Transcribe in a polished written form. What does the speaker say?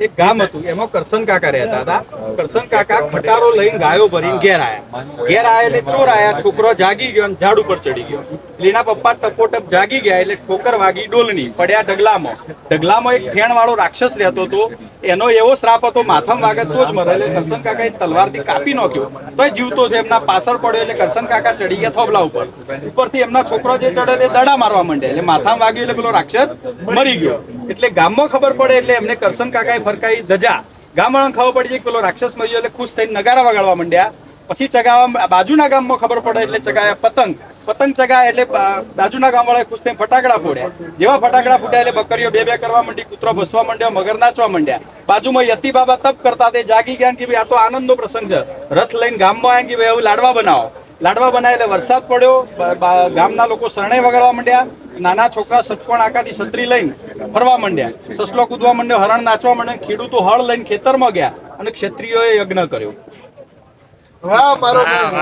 એક ગામ હતું, એમાં કરશન કાકા રહેતા હતા. કરશન કાકા ખટારો લઈને ગાયો ભરીને ઘેર આયા એટલે ચોર આયા, છોકરો જાગી ગયો અને ઝાડ ઉપર ચડી ગયો. એટલે એના પપ્પા ટપોટપ જાગી ગયા એટલે ઠોકર વાગી ડોલની, પડ્યા ઢગલામાં એક ફેણ વાળો રાક્ષસ રહેતો હતો. એનો એવો શ્રાપ હતો, માથામાં વાગે તો જ મરે. એટલે કરશન કાકાએ તલવારથી કાપી નાખ્યો તોય જીવતો જ. એમના પાછળ પડ્યો એટલે કરશન કાકા ચડી ગયા થોબલા ઉપરથી. એમના છોકરો જે ચડે તે દડા મારવા માંડ્યા. એટલે માથામાં વાગ્યું એટલે પેલો રાક્ષસ મરી ગયો. એટલે ગામમાં ખબર પડે એટલે એમને કરશન કાકાએ ફરકાઈ ધજા. ગામવાળાને ખબર પડી જાય કે પેલો રાક્ષસ મરી ગયો એટલે ખુશ થઈને નગારા વગાડવા માંડ્યા. પછી ચગાવવા બાજુના ગામમાં ખબર પડે એટલે ચગાયા પતંગ ચગાય એટલે બાજુના ગામવાળાએ ખુશ થઈને ફટાકડા ફોડ્યા. જેવા ફટાકડા ફૂટ્યા એટલે બકરીઓ બે કરવા માંડી, કૂતરો ભસવા માંડ્યો, મગર નાચવા માંડ્યા. બાજુમાં યતી બાબા તપ કરતા તે જાગી ગયા કે ભાઈ આ તો આનંદનો પ્રસંગ છે. રથ લઈને ગામમાં આવ્યા કે ભાઈ હવે લાડવા બનાવો. લાડવા બનાવે એટલે વરસાદ પડ્યો, ગામના લોકો શરણાઈ વગાડવા માંડ્યા. નાના છોકરા સટકોણ આકારની છત્રી લઈને ફરવા માંડ્યા, સસલો કૂદવા માંડ્યો, હરણ નાચવા માંડ્યા. ખેડૂતો હળ લઈને ખેતરમાં ગયા અને ક્ષત્રિયોએ યજ્ઞ કર્યો. વાહ મારો